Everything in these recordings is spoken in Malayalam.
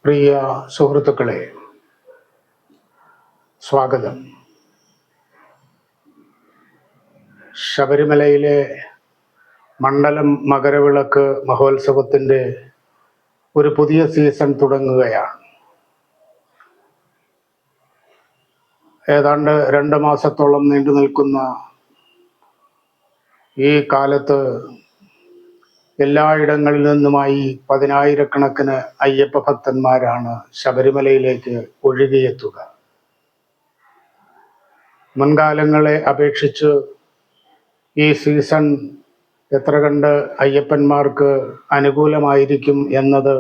പ്രിയ സുഹൃത്തുക്കളെ, സ്വാഗതം. ശബരിമലയിലെ മണ്ഡലം മകരവിളക്ക് മഹോത്സവത്തിൻ്റെ ഒരു പുതിയ സീസൺ തുടങ്ങുകയാണ്. ഏതാണ്ട് 2 മാസത്തോളം നീണ്ടു നിൽക്കുന്ന ഈ കാലത്ത് എല്ലായിടങ്ങളിൽ നിന്നുമായി പതിനായിരക്കണക്കിന് അയ്യപ്പ ഭക്തന്മാരാണ് ശബരിമലയിലേക്ക് ഒഴുകിയെത്തുക. മുൻകാലങ്ങളെ അപേക്ഷിച്ച് ഈ സീസൺ എത്ര കണ്ട് അയ്യപ്പന്മാർക്ക് അനുകൂലമായിരിക്കും എന്നത്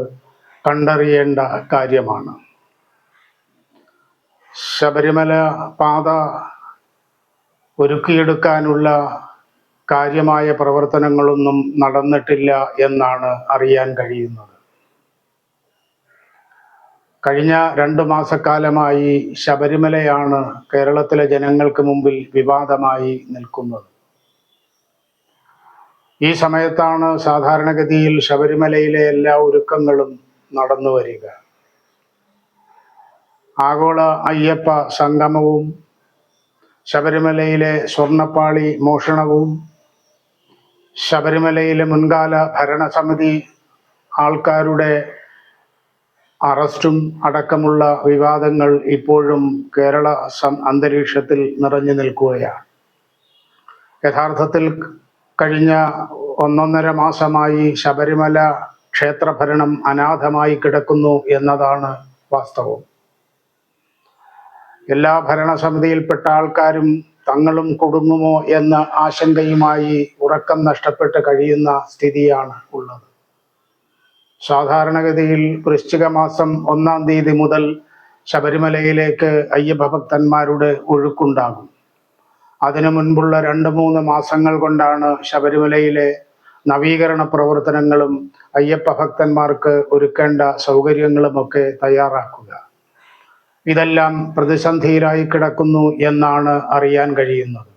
കണ്ടറിയേണ്ട കാര്യമാണ്. ശബരിമല പാത ഒരുക്കിയെടുക്കാനുള്ള കാര്യമായ പ്രവർത്തനങ്ങളൊന്നും നടന്നിട്ടില്ല എന്നാണ് അറിയാൻ കഴിയുന്നത്. കഴിഞ്ഞ 2 മാസക്കാലമായി ശബരിമലയാണ് കേരളത്തിലെ ജനങ്ങൾക്ക് മുമ്പിൽ വിവാദമായി നിൽക്കുന്നത്. ഈ സമയത്താണ് സാധാരണഗതിയിൽ ശബരിമലയിലെ എല്ലാ ഒരുക്കങ്ങളും നടന്നു വരിക. ആഗോള അയ്യപ്പ സംഗമവും ശബരിമലയിലെ സ്വർണ്ണപ്പാളി മോഷണവും ശബരിമലയിലെ മുൻകാല ഭരണസമിതി ആൾക്കാരുടെ അറസ്റ്റും അടക്കമുള്ള വിവാദങ്ങൾ ഇപ്പോഴും കേരള അന്തരീക്ഷത്തിൽ നിറഞ്ഞു നിൽക്കുകയാണ്. യഥാർത്ഥത്തിൽ കഴിഞ്ഞ 1.5 മാസമായി ശബരിമല ക്ഷേത്രഭരണം അനാഥമായി കിടക്കുന്നു എന്നതാണ് വാസ്തവം. എല്ലാ ഭരണസമിതിയിൽപ്പെട്ട ആൾക്കാരും തങ്ങളും കുടുങ്ങുമോ എന്ന ആശങ്കയുമായി ഉറക്കം നഷ്ടപ്പെട്ട് കഴിയുന്ന സ്ഥിതിയാണ് ഉള്ളത്. സാധാരണഗതിയിൽ വൃശ്ചിക മാസം 1-ാം തീയതി മുതൽ ശബരിമലയിലേക്ക് അയ്യപ്പ ഭക്തന്മാരുടെ ഒഴുക്കുണ്ടാകും. അതിനു മുൻപുള്ള 2-3 മാസങ്ങൾ കൊണ്ടാണ് ശബരിമലയിലെ നവീകരണ പ്രവർത്തനങ്ങളും അയ്യപ്പ ഭക്തന്മാർക്ക് ഒരുക്കേണ്ട സൗകര്യങ്ങളുമൊക്കെ തയ്യാറാക്കുക. ഇതെല്ലാം പ്രതിസന്ധിയിലായി കിടക്കുന്നു എന്നാണ് അറിയാൻ കഴിയുന്നത്.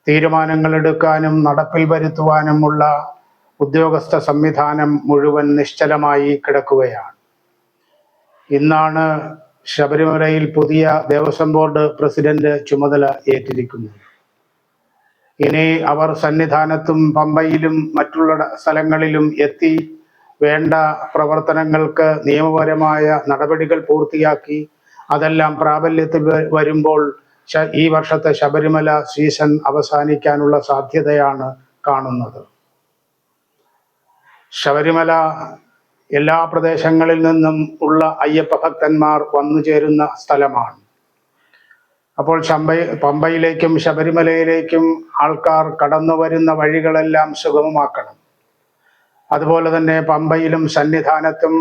തീരുമാനങ്ങൾ എടുക്കാനും നടപ്പിൽ വരുത്തുവാനുമുള്ള ഉദ്യോഗസ്ഥ സംവിധാനം മുഴുവൻ നിശ്ചലമായി കിടക്കുകയാണ്. ഇന്നാണ് ശബരിമലയിൽ പുതിയ ദേവസ്വം ബോർഡ് പ്രസിഡന്റ് ചുമതല ഏറ്റിരിക്കുന്നത്. ഇനി അവർ സന്നിധാനത്തും പമ്പയിലും മറ്റുള്ള സ്ഥലങ്ങളിലും എത്തി വേണ്ട പ്രവർത്തനങ്ങൾക്ക് നിയമപരമായ നടപടികൾ പൂർത്തിയാക്കി അതെല്ലാം പ്രാബല്യത്തിൽ വരുമ്പോൾ ഈ വർഷത്തെ ശബരിമല സീസൺ അവസാനിക്കാനുള്ള സാധ്യതയാണ് കാണുന്നത്. ശബരിമല എല്ലാ പ്രദേശങ്ങളിൽ നിന്നും ഉള്ള അയ്യപ്പ ഭക്തന്മാർ വന്നു ചേരുന്ന സ്ഥലമാണ്. അപ്പോൾ പമ്പയിലേക്കും ശബരിമലയിലേക്കും ആൾക്കാർ കടന്നു വരുന്ന വഴികളെല്ലാം സുഗമമാക്കണം. അതുപോലെ തന്നെ പമ്പയിലും സന്നിധാനത്തും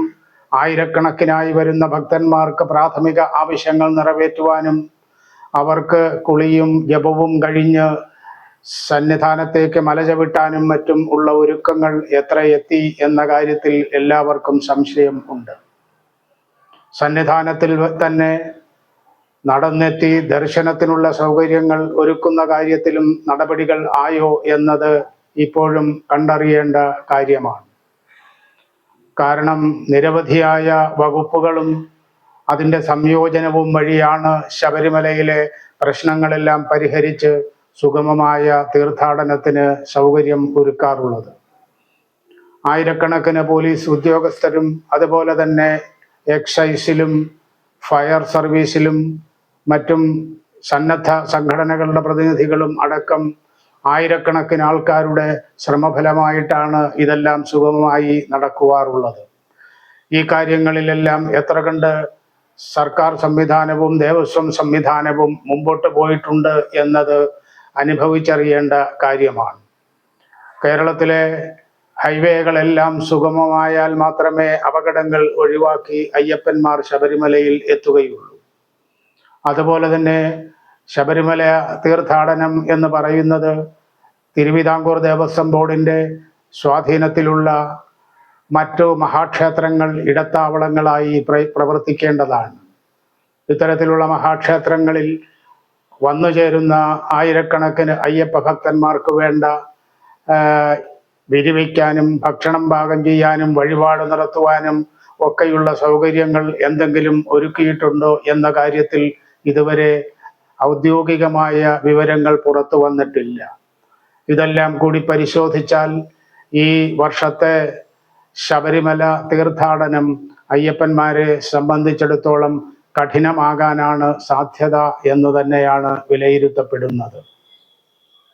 ആയിരക്കണക്കിനായി വരുന്ന ഭക്തന്മാർക്ക് പ്രാഥമിക ആവശ്യങ്ങൾ നിറവേറ്റുവാനും അവർക്ക് കുളിയും ജപവും കഴിഞ്ഞ് സന്നിധാനത്തേക്ക് മല ചവിട്ടാനും മറ്റും ഉള്ള ഒരുക്കങ്ങൾ എത്ര എത്തി എന്ന കാര്യത്തിൽ എല്ലാവർക്കും സംശയം ഉണ്ട്. സന്നിധാനത്തിൽ തന്നെ നടന്നെത്തി ദർശനത്തിനുള്ള സൗകര്യങ്ങൾ ഒരുക്കുന്ന കാര്യത്തിലും നടപടികൾ ആയോ എന്നത് ഇപ്പോഴും കണ്ടറിയേണ്ട കാര്യമാണ്. കാരണം നിരവധിയായ വകുപ്പുകളും അതിൻ്റെ സംയോജനവും വഴിയാണ് ശബരിമലയിലെ പ്രശ്നങ്ങളെല്ലാം പരിഹരിച്ച് സുഗമമായ തീർത്ഥാടനത്തിന് സൗകര്യം ഒരുക്കാറുള്ളത്. ആയിരക്കണക്കിന് പോലീസ് ഉദ്യോഗസ്ഥരും അതുപോലെ തന്നെ എക്സൈസിലും ഫയർ സർവീസിലും മറ്റും സന്നദ്ധ സംഘടനകളുടെ പ്രതിനിധികളും അടക്കം ആയിരക്കണക്കിന് ആൾക്കാരുടെ ശ്രമഫലമായിട്ടാണ് ഇതെല്ലാം സുഗമമായി നടക്കുവാറുള്ളത്. ഈ കാര്യങ്ങളിലെല്ലാം എത്ര കണ്ട് സർക്കാർ സംവിധാനവും ദേവസ്വം സംവിധാനവും മുമ്പോട്ട് പോയിട്ടുണ്ട് എന്നത് അനുഭവിച്ചറിയേണ്ട കാര്യമാണ്. കേരളത്തിലെ ഹൈവേകളെല്ലാം സുഗമമായാൽ മാത്രമേ അപകടങ്ങൾ ഒഴിവാക്കി അയ്യപ്പന്മാർ ശബരിമലയിൽ എത്തുകയുള്ളൂ. അതുപോലെ തന്നെ ശബരിമല തീർത്ഥാടനം എന്ന് പറയുന്നത് തിരുവിതാംകൂർ ദേവസ്വം ബോർഡിൻ്റെ സ്വാധീനത്തിലുള്ള മറ്റു മഹാക്ഷേത്രങ്ങൾ ഇടത്താവളങ്ങളായി പ്രവർത്തിക്കേണ്ടതാണ്. ഇത്തരത്തിലുള്ള മഹാക്ഷേത്രങ്ങളിൽ വന്നു ചേരുന്ന ആയിരക്കണക്കിന് അയ്യപ്പ ഭക്തന്മാർക്ക് വേണ്ട വിരിവയ്ക്കാനും ഭക്ഷണം പാകം ചെയ്യാനും വഴിപാട് നടത്തുവാനും ഒക്കെയുള്ള സൗകര്യങ്ങൾ എന്തെങ്കിലും ഒരുക്കിയിട്ടുണ്ടോ എന്ന കാര്യത്തിൽ ഇതുവരെ ഔദ്യോഗികമായ വിവരങ്ങൾ പുറത്തു വന്നിട്ടില്ല. ഇതെല്ലാം കൂടി പരിശോധിച്ചാൽ ഈ വർഷത്തെ ശബരിമല തീർത്ഥാടനം അയ്യപ്പന്മാരെ സംബന്ധിച്ചിടത്തോളം കഠിനമാകാനാണ് സാധ്യത എന്ന് തന്നെയാണ് വിലയിരുത്തപ്പെടുന്നത്.